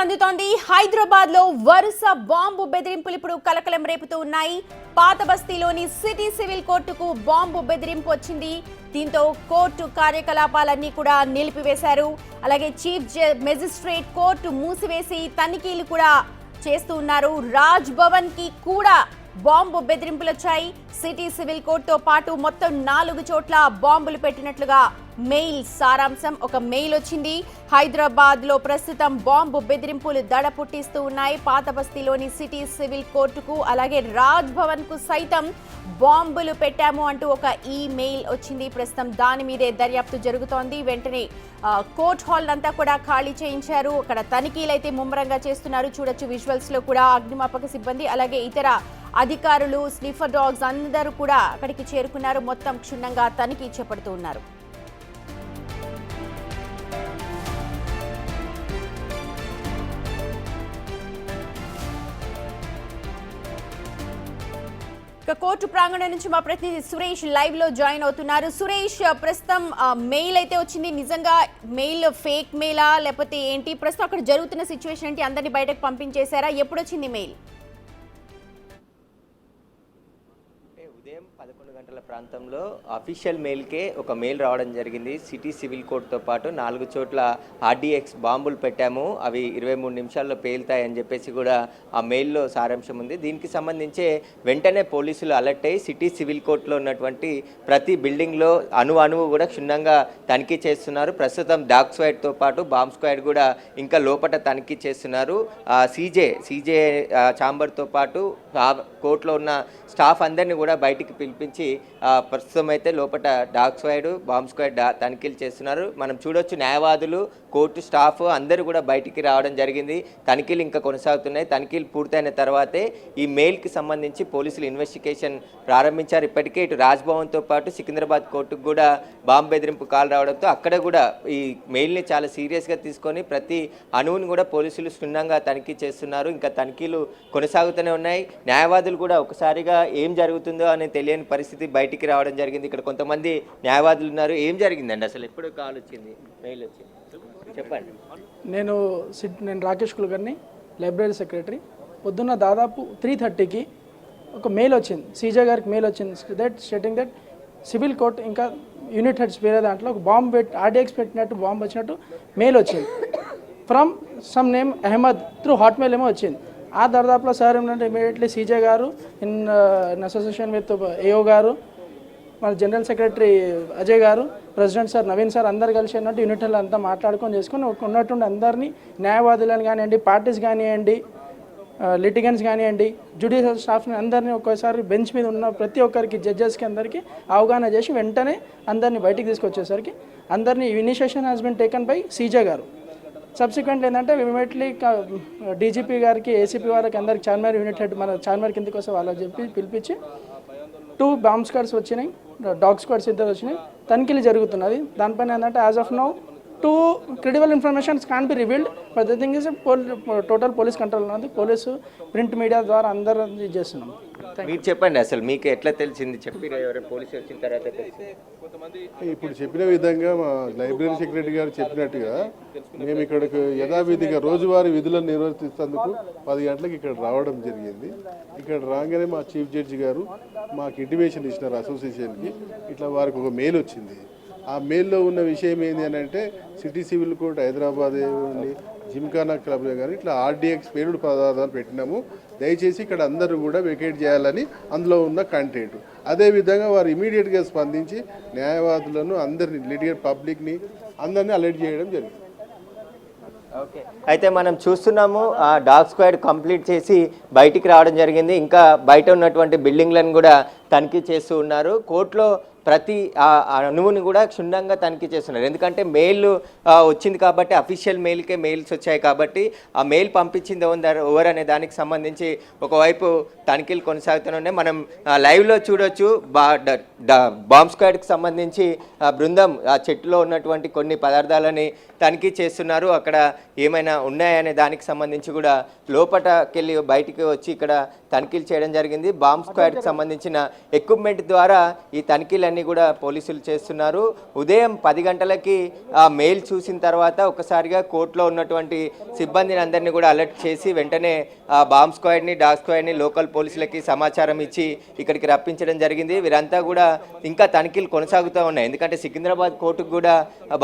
అందుతోంది. హైదరాబాద్ లో వరుస బాంబు బెదిరింపులు ఇప్పుడు కలకలం రేపుతూ ఉన్నాయి. పాత బస్తీలోని సిటీ సివిల్ కోర్టుకు బాంబు బెదిరింపు వచ్చింది. దీంతో కోర్టు కార్యకలాపాలన్నీ కూడా నిలిపివేశారు. అలాగే చీఫ్ మెజిస్ట్రేట్ కోర్టు మూసివేసి తనిఖీలు కూడా చేస్తూ ఉన్నారు. రాజ్ భవన్ కి కూడా బాంబు బెదిరింపులు వచ్చాయి. సిటీ సివిల్ కోర్టుతో పాటు మొత్తం 4 చోట్ల బాంబులు పెట్టినట్లుగా మెయిల్ సారాంశం. ఒక మెయిల్ వచ్చింది. హైదరాబాద్ లో ప్రస్తుతం బాంబు బెదిరింపులు దడ పుట్టిస్తూ ఉన్నాయి. పాత బస్తీలోని సిటీ సివిల్ కోర్టుకు అలాగే రాజ్ భవన్ కు సైతం బాంబులు పెట్టాము అంటూ ఒక ఈమెయిల్ వచ్చింది. ప్రస్తుతం దాని మీదే దర్యాప్తు జరుగుతోంది. వెంటనే కోర్ట్ హాల్ అంతా కూడా ఖాళీ చేయించారు. అక్కడ తనిఖీలు అయితే ముమ్మరంగా చేస్తున్నారు. చూడొచ్చు విజువల్స్ లో కూడా అగ్నిమాపక సిబ్బంది అలాగే ఇతర అధికారులు స్నిఫర్ డాగ్స్ అందరూ కూడా అక్కడికి చేరుకున్నారు. మొత్తం క్షుణ్ణంగా తనిఖీ చేపడుతూ ఉన్నారు. కోర్టు ప్రాంగణం నుంచి మా ప్రతినిధి సురేష్ లైవ్ లో జాయిన్ అవుతున్నారు. సురేష్, ప్రస్తుతం మెయిల్ అయితే వచ్చింది. నిజంగా మెయిల్ ఫేక్ మెయిలా లేకపోతే ఏంటి? ప్రస్తుతం అక్కడ జరుగుతున్న సిచ్యువేషన్ ఏంటి? అందరినీ బయటకు పంపించేశారా? ఎప్పుడు వచ్చింది మెయిల్? ఉదయం 11 గంటల ప్రాంతంలో అఫీషియల్ మెయిల్కే ఒక మెయిల్ రావడం జరిగింది. సిటీ సివిల్ కోర్టుతో పాటు 4 చోట్ల ఆర్డీఎక్స్ బాంబులు పెట్టాము, అవి 23 నిమిషాల్లో పేలుతాయని చెప్పేసి కూడా ఆ మెయిల్లో సారాంశం ఉంది. దీనికి సంబంధించే వెంటనే పోలీసులు అలర్ట్ అయ్యి సిటీ సివిల్ కోర్టులో ఉన్నటువంటి ప్రతి బిల్డింగ్లో అణువు కూడా క్షుణ్ణంగా తనిఖీ చేస్తున్నారు. ప్రస్తుతం డాగ్ స్క్వాడ్తో పాటు బాంబ్ స్క్వాడ్ కూడా ఇంకా లోపల తనిఖీ చేస్తున్నారు. సీజే ఛాంబర్తో పాటు కోర్టులో ఉన్న స్టాఫ్ అందరినీ కూడా బయటికి పిలిపించి ప్రస్తుతం అయితే లోపల డాగ్ స్క్వాడ్ బాంబ్ స్క్వాడ్ తనిఖీలు చేస్తున్నారు. మనం చూడొచ్చు న్యాయవాదులు కోర్టు స్టాఫ్ అందరూ కూడా బయటికి రావడం జరిగింది. తనిఖీలు ఇంకా కొనసాగుతున్నాయి. తనిఖీలు పూర్తయిన తర్వాతే ఈ మెయిల్కి సంబంధించి పోలీసులు ఇన్వెస్టిగేషన్ ప్రారంభించారు. ఇప్పటికే ఇటు రాజ్భవన్తో పాటు సికింద్రాబాద్ కోర్టుకు కూడా బాంబు బెదిరింపు కాల్ రావడంతో అక్కడ కూడా ఈ మెయిల్ని చాలా సీరియస్గా తీసుకొని ప్రతి అణువుని కూడా పోలీసులు క్షుణ్ణంగా తనిఖీ చేస్తున్నారు. ఇంకా తనిఖీలు కొనసాగుతూనే ఉన్నాయి. న్యాయవాదులు కూడా ఒకసారిగా ఏం జరుగుతుందో అనే తెలియని పరిస్థితి బయటికి రావడం జరిగింది. ఇక్కడ కొంతమంది న్యాయవాదులు ఉన్నారు. ఏం జరిగిందండి అసలు? ఎప్పుడు కాల్ వచ్చింది, మెయిల్ వచ్చింది? చెప్పండి. నేను రాకేష్ కుల్కర్ని, లైబ్రరీ సెక్రటరీ. పొద్దున్న దాదాపు 3:30కి ఒక మెయిల్ వచ్చింది, సీజే గారికి మెయిల్ వచ్చింది. స్టేటింగ్ దట్ సివిల్ కోర్ట్ ఇంకా యూనిట్ హెడ్స్ వేరే దాంట్లో ఒక బాంబు ఆర్డీఎక్స్ పెట్టినట్టు బాంబు వచ్చినట్టు మెయిల్ వచ్చింది. From some name Ahmed through Hotmail ఏమో వచ్చింది. ఆ దర్దాపులో సార్ ఏమంటే ఇమీడియట్లీ సీజే గారు ఇన్ అసోసియేషన్ విత్ ఏఓ గారు, మన జనరల్ సెక్రటరీ అజయ్ గారు, ప్రెసిడెంట్ సార్ నవీన్ సార్ అందరు కలిసి అన్నట్టు యూనిట్లు అంతా చేసుకొని ఉన్నట్టుండి అందరినీ న్యాయవాదులను కానివ్వండి, పార్టీస్ కానివ్వండి, లిటిగెంట్స్ కానివ్వండి, జ్యుడిషియల్ స్టాఫ్ని అందరినీ ఒక్కోసారి బెంచ్ మీద ఉన్న ప్రతి ఒక్కరికి జడ్జెస్కి అందరికీ అవగాహన చేసి వెంటనే అందరినీ బయటికి తీసుకొచ్చేసరికి అందరినీ initiation has been taken by CJ గారు. సబ్సిక్వెంట్ ఏంటంటే ఇమీడియట్లీ డీజీపీ గారికి, ఏసీపీ వాళ్ళకి అందరికి చార్మినార్ యూనిట్ హెడ్ మన చార్మినార్ కిందకి వస్తే వాళ్ళకి చెప్పి పిలిపించి 2 బాంబ్ స్క్వాడ్స్ వచ్చినాయి, డాగ్ స్క్వాడ్స్ ఇద్దరు వచ్చినాయి. తనిఖీలు జరుగుతున్నది. దానిపైన ఏంటంటే as of now 2 credible informations can be revealed, but the thing is total police control ఉన్నది. పోలీసు ప్రింట్ మీడియా ద్వారా అందరూ ఇది చేస్తున్నాం. మీరు చెప్పండి, అసలు మీకు ఎట్లా తెలిసింది? చెప్పి పోలీసు వచ్చిన తర్వాత ఇప్పుడు చెప్పిన విధంగా మా లైబ్రరీ సెక్రటరీ గారు చెప్పినట్టుగా మేము ఇక్కడికి యథావిధిగా రోజువారీ విధులను నిర్వర్తిస్తేందుకు 10 గంటలకు ఇక్కడ రావడం జరిగింది. ఇక్కడ రాగానే మా చీఫ్ జడ్జి గారు మాకు ఇంటిమేషన్ ఇచ్చినారు అసోసియేషన్కి. ఇట్లా వారికి ఒక మెయిల్ వచ్చింది. ఆ మెయిల్లో ఉన్న విషయం ఏంటి అని అంటే city civil court Hyderabad Gymkhana క్లబ్లో కానీ ఇట్లా ఆర్డీఎక్స్ పేలుడు పదార్థాలు పెట్టినాము, దయచేసి ఇక్కడ అందరూ కూడా వెకేట్ చేయాలని అందులో ఉన్న కంటెంట్. అదేవిధంగా వారు ఇమీడియట్గా స్పందించి న్యాయవాదులను అందరినీ లిటిగేట్ పబ్లిక్ని అందరినీ అలర్ట్ చేయడం జరిగింది. ఓకే, అయితే మనం చూస్తున్నాము ఆ డాగ్ స్క్వాడ్ కంప్లీట్ చేసి బయటికి రావడం జరిగింది. ఇంకా బయట ఉన్నటువంటి బిల్డింగ్లను కూడా తనిఖీ చేస్తూ ఉన్నారు. కోర్టులో ప్రతి అణువుని కూడా క్షుణ్ణంగా తనిఖీ చేస్తున్నారు. ఎందుకంటే మెయిల్ వచ్చింది కాబట్టి, అఫీషియల్ మెయిల్కే మెయిల్స్ వచ్చాయి కాబట్టి ఆ మెయిల్ పంపించింది ఎవరు అనే దానికి సంబంధించి ఒకవైపు తనిఖీలు కొనసాగుతూనే మనం లైవ్లో చూడొచ్చు. బాంబ్ స్క్వాడ్కి సంబంధించి బృందం ఆ చెట్టులో ఉన్నటువంటి కొన్ని పదార్థాలని తనిఖీ చేస్తున్నారు. అక్కడ ఏమైనా ఉన్నాయనే దానికి సంబంధించి కూడా లోపటకెళ్ళి బయటికి వచ్చి ఇక్కడ తనిఖీలు చేయడం జరిగింది. బాంబ్ స్క్వాడ్కి సంబంధించిన ఎక్విప్మెంట్ ద్వారా ఈ తనిఖీలు తనిఖీలన్నీ కూడా పోలీసులు చేస్తున్నారు. ఉదయం 10 గంటలకి ఆ మెయిల్ చూసిన తర్వాత ఒకసారిగా కోర్టులో ఉన్నటువంటి సిబ్బందిని అందరినీ కూడా అలర్ట్ చేసి వెంటనే బాంబ్ స్క్వాడ్ని, డాగ్ స్క్వాడ్ని, లోకల్ పోలీసులకి సమాచారం ఇచ్చి ఇక్కడికి రప్పించడం జరిగింది. వీరంతా కూడా ఇంకా తనిఖీలు కొనసాగుతూ ఉన్నాయి. ఎందుకంటే సికింద్రాబాద్ కోర్టుకు కూడా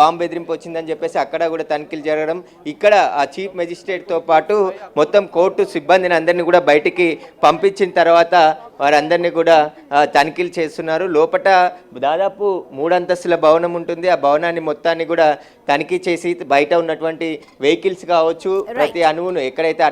బాంబు బెదిరింపు వచ్చిందని చెప్పేసి అక్కడ కూడా తనిఖీలు జరగడం, ఇక్కడ ఆ చీఫ్ మెజిస్ట్రేట్తో పాటు మొత్తం కోర్టు సిబ్బందిని అందరినీ కూడా బయటికి పంపించిన తర్వాత వారందరినీ కూడా తనిఖీలు చేస్తున్నారు. లోపట దాదాపు 3 అంతస్తుల భవనం ఉంటుంది. ఆ భవనాన్ని మొత్తాన్ని కూడా తనిఖీ చేసి బయట ఉన్నటువంటి వెహికల్స్ కావచ్చు, ప్రతి అణువును ఎక్కడైతే